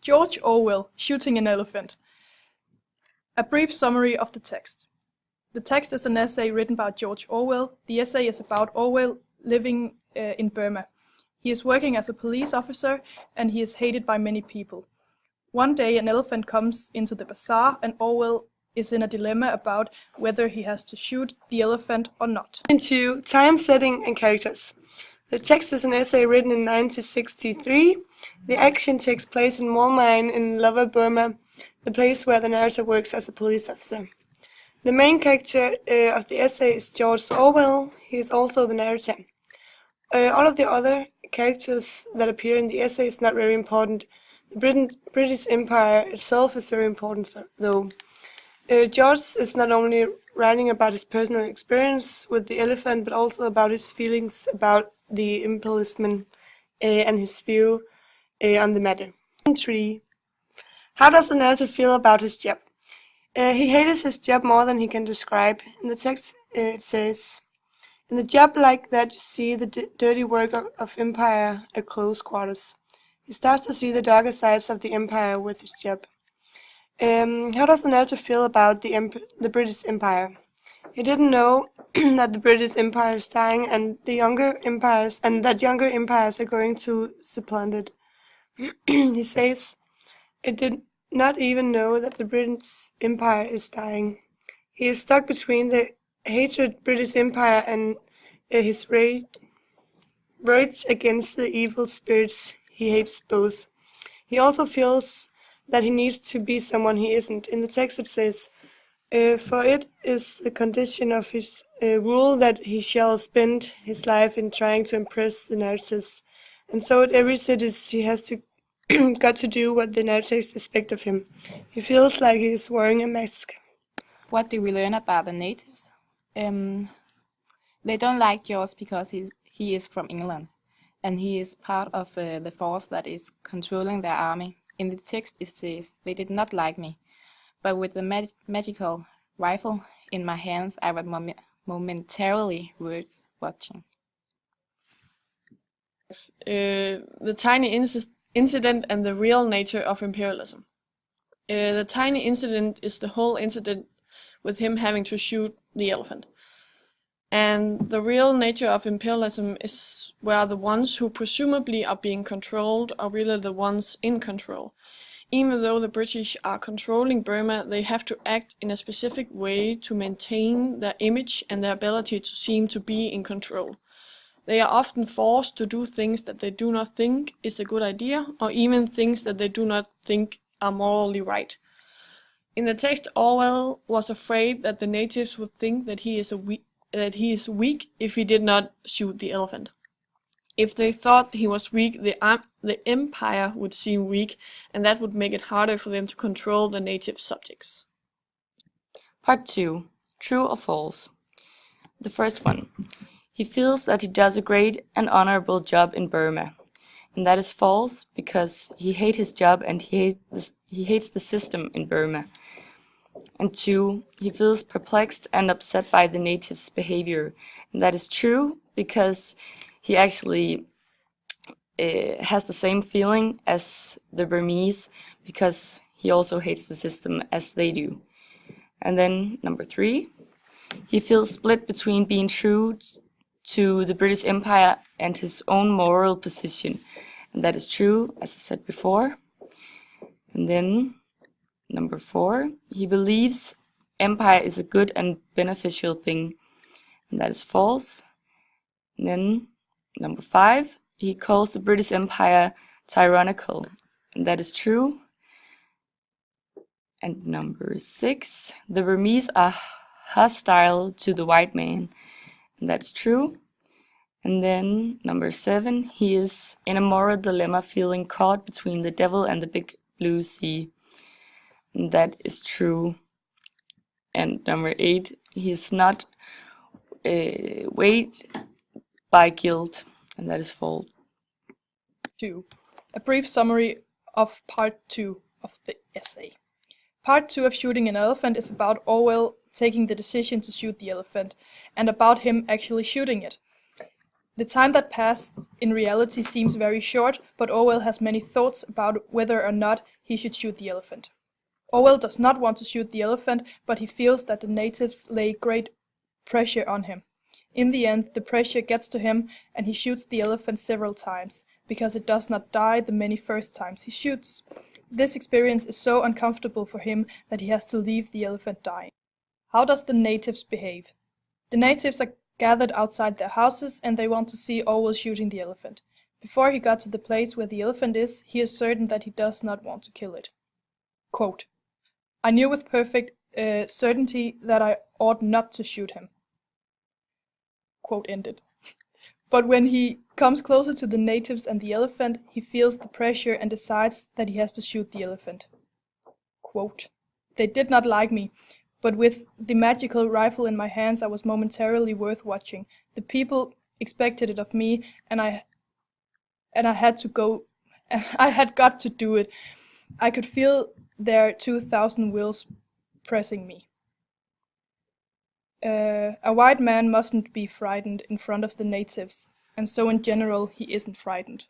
George Orwell, Shooting an Elephant. A brief summary of the text. The text is an essay written by George Orwell. The essay is about Orwell living in Burma. He is working as a police officer and he is hated by many people. One day an elephant comes into the bazaar and Orwell is in a dilemma about whether he has to shoot the elephant or not. Into time, setting and characters. The text is an essay written in 1963. The action takes place in Wall Mine in Lower Burma, the place where the narrator works as a police officer. The main character of the essay is George Orwell. He is also the narrator. All of the other characters that appear in the essay is not very important. The British Empire itself is very important though. George is not only writing about his personal experience with the elephant, but also about his feelings about the imperialism and his view on the matter. 3. How does the narrator feel about his job? He hates his job more than he can describe. In the text it says, "In the job like that you see the dirty work of empire at close quarters." He starts to see the darker sides of the empire with his job. How does the narrator feel about the British Empire? He didn't know that the British Empire is dying and that younger empires are going to supplant it. He says, "I did not even know that the British Empire is dying." He is stuck between the hatred British Empire and his rage against the evil spirits. He hates both. He also feels that he needs to be someone he isn't. In the text it says, "For it is the condition of his rule that he shall spend his life in trying to impress the narrators. And so at every city he has to got to do what the narrators expect of him. He feels like he is wearing a mask." What do we learn about the natives? They don't like George because he is from England, and he is part of the force that is controlling their army. In the text it says, "They did not like me, but with the magical rifle in my hands I was momentarily worth watching." The tiny incident and the real nature of imperialism. The tiny incident is the whole incident with him having to shoot the elephant. And the real nature of imperialism is where the ones who presumably are being controlled are really the ones in control. Even though the British are controlling Burma, they have to act in a specific way to maintain their image and their ability to seem to be in control. They are often forced to do things that they do not think is a good idea, or even things that they do not think are morally right. In the text, Orwell was afraid that the natives would think that he is weak if he did not shoot the elephant. If they thought he was weak, the empire would seem weak, and that would make it harder for them to control the native subjects. Part 2. True or false? The first one. He feels that he does a great and honorable job in Burma, and that is false because he hates his job and he hates the system in Burma. And 2, he feels perplexed and upset by the natives' behavior, and that is true because he actually has the same feeling as the Burmese because he also hates the system as they do. And then number 3, he feels split between being true to the British Empire and his own moral position, and that is true, as I said before. And then number 4, he believes empire is a good and beneficial thing, and that is false. And then number 5, he calls the British Empire tyrannical, and that is true. And number 6, the Burmese are hostile to the white man, and that's true. And then number 7, he is in a moral dilemma, feeling caught between the devil and the big blue sea, and that is true. And number 8, he is not weighed by guilt, and that is false. 2. A brief summary of part 2 of the essay. Part 2 of Shooting an Elephant is about Orwell taking the decision to shoot the elephant, and about him actually shooting it. The time that passed in reality seems very short, but Orwell has many thoughts about whether or not he should shoot the elephant. Orwell does not want to shoot the elephant, but he feels that the natives lay great pressure on him. In the end, the pressure gets to him, and he shoots the elephant several times, because it does not die the many first times he shoots. This experience is so uncomfortable for him that he has to leave the elephant dying. How does the natives behave? The natives are gathered outside their houses, and they want to see Orwell shooting the elephant. Before he got to the place where the elephant is, he is certain that he does not want to kill it. Quote, "I knew with perfect certainty that I ought not to shoot him." Quote ended. But when he comes closer to the natives and the elephant, he feels the pressure and decides that he has to shoot the elephant. Quote, "They did not like me, but with the magical rifle in my hands I was momentarily worth watching. The people expected it of me, and I had to go, and I had got to do it. I could feel their 2,000 wills pressing me. A white man mustn't be frightened in front of the natives, and so in general he isn't frightened."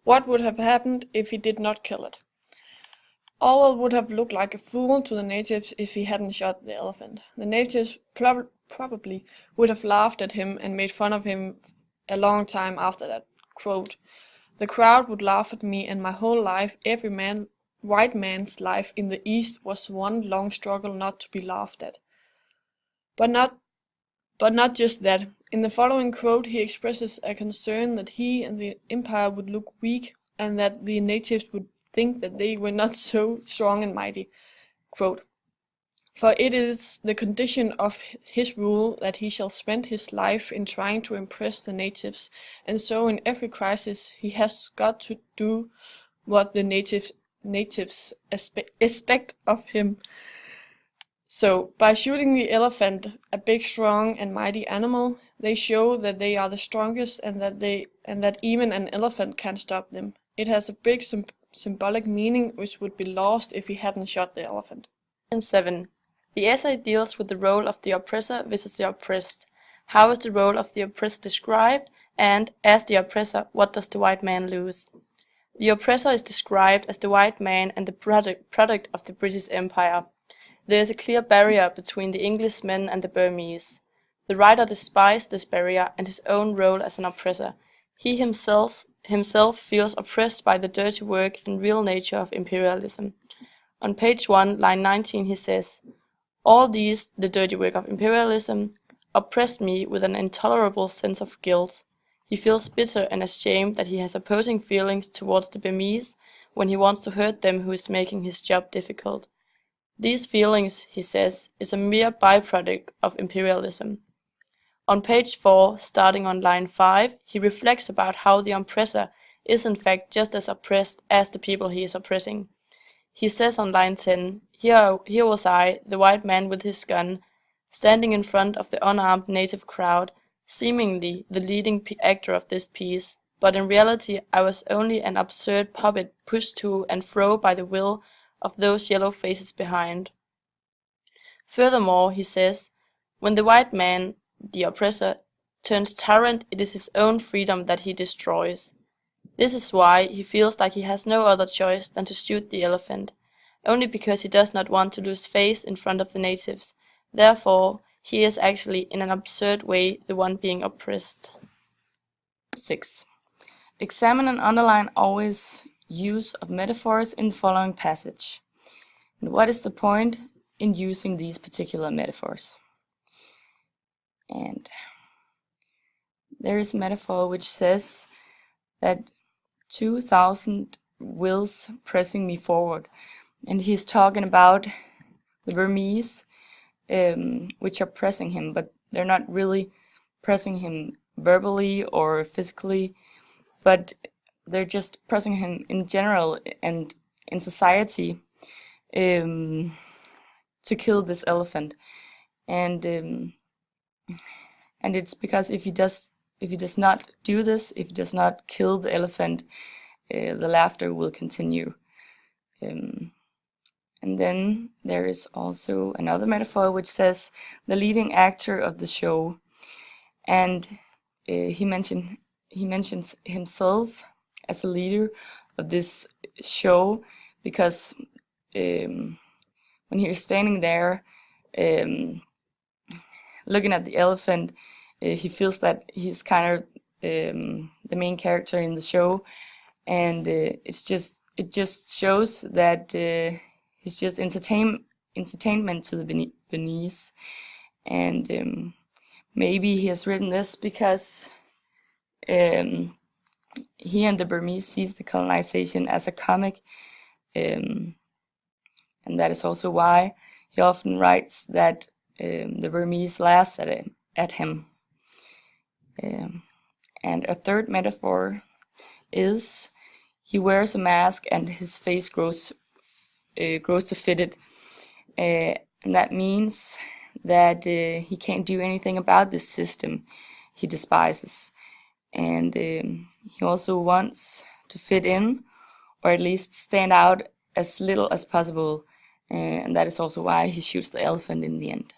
What would have happened if he did not kill it? Orwell would have looked like a fool to the natives if he hadn't shot the elephant. The natives probably would have laughed at him and made fun of him a long time after that. Quote, "The crowd would laugh at me, and my whole life, every white man's life in the East, was one long struggle not to be laughed at." But not just that. In the following quote, he expresses a concern that he and the empire would look weak, and that the natives would think that they were not so strong and mighty. Quote, "For it is the condition of his rule that he shall spend his life in trying to impress the natives, and so in every crisis he has got to do what the natives expect of him." So, by shooting the elephant, a big, strong, and mighty animal, they show that they are the strongest, and that even an elephant can stop them. It has a big symbolic meaning which would be lost if he hadn't shot the elephant. 7. The essay deals with the role of the oppressor versus the oppressed. How is the role of the oppressor described, and, as the oppressor, what does the white man lose? The oppressor is described as the white man and the product of the British Empire. There is a clear barrier between the Englishmen and the Burmese. The writer despises this barrier and his own role as an oppressor. He himself feels oppressed by the dirty work and real nature of imperialism. On page 1, line 19, he says, "All these, the dirty work of imperialism, oppressed me with an intolerable sense of guilt." He feels bitter and ashamed that he has opposing feelings towards the Burmese when he wants to hurt them who is making his job difficult. These feelings, he says, is a mere byproduct of imperialism. On page 4, starting on line 5, he reflects about how the oppressor is in fact just as oppressed as the people he is oppressing. He says on line 10, Here was I, the white man with his gun, standing in front of the unarmed native crowd, seemingly the leading actor of this piece, but in reality I was only an absurd puppet pushed to and fro by the will of those yellow faces behind. Furthermore, he says, when the white man, the oppressor, turns tyrant, it is his own freedom that he destroys. This is why he feels like he has no other choice than to shoot the elephant, only because he does not want to lose face in front of the natives. Therefore, he is actually, in an absurd way, the one being oppressed. 6. Examine and underline always use of metaphors in the following passage. And what is the point in using these particular metaphors? And there is a metaphor which says that 2,000 wills pressing me forward. And he's talking about the Burmese, which are pressing him, but they're not really pressing him verbally or physically, but they're just pressing him in general and in society to kill this elephant. And it's because if he does not do this, if he does not kill the elephant, the laughter will continue. And then there is also another metaphor which says the leading actor of the show. And he mentions himself as a leader of this show because when he's standing there looking at the elephant, he feels that he's kind of the main character in the show, and it just shows that he's just entertainment to the Beninese, and maybe he has written this because he and the Burmese sees the colonization as a comic, and that is also why he often writes that the Burmese laughs at him. And a third metaphor is he wears a mask and his face grows to fit it, and that means that he can't do anything about this system he despises, and he also wants to fit in, or at least stand out as little as possible, and that is also why he shoots the elephant in the end.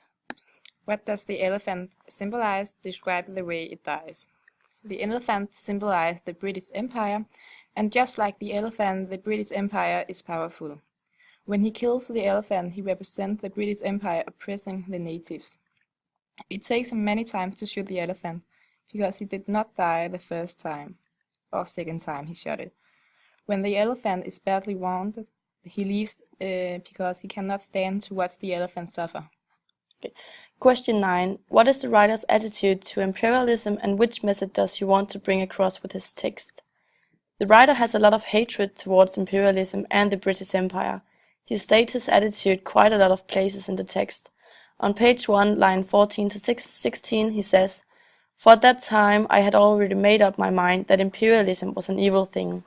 What does the elephant symbolize? Describe the way it dies. The elephant symbolizes the British Empire, and just like the elephant, the British Empire is powerful. When he kills the elephant, he represents the British Empire oppressing the natives. It takes him many times to shoot the elephant, because he did not die the first time, or second time he shot it. When the elephant is badly wounded, he leaves because he cannot stand to watch the elephant suffer. Okay. Question 9. What is the writer's attitude to imperialism, and which message does he want to bring across with his text? The writer has a lot of hatred towards imperialism and the British Empire. He states his attitude quite a lot of places in the text. On page 1, line 14 to 16, he says, "For at that time I had already made up my mind that imperialism was an evil thing."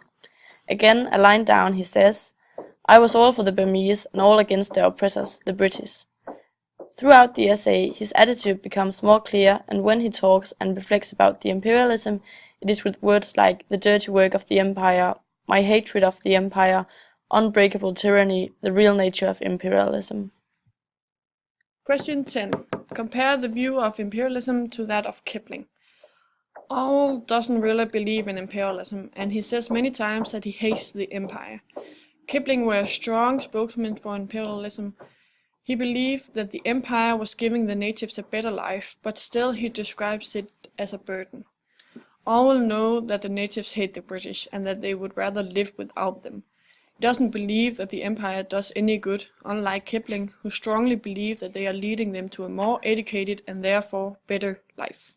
Again, a line down, he says, "I was all for the Burmese and all against their oppressors, the British." Throughout the essay, his attitude becomes more clear, and when he talks and reflects about the imperialism, it is with words like "the dirty work of the empire," "my hatred of the empire," "unbreakable tyranny," "the real nature of imperialism." Question 10. Compare the view of imperialism to that of Kipling. Orwell doesn't really believe in imperialism, and he says many times that he hates the empire. Kipling were a strong spokesman for imperialism. He believed that the empire was giving the natives a better life, but still he describes it as a burden. Orwell knows that the natives hate the British and that they would rather live without them. He doesn't believe that the empire does any good, unlike Kipling, who strongly believes that they are leading them to a more educated and therefore better life.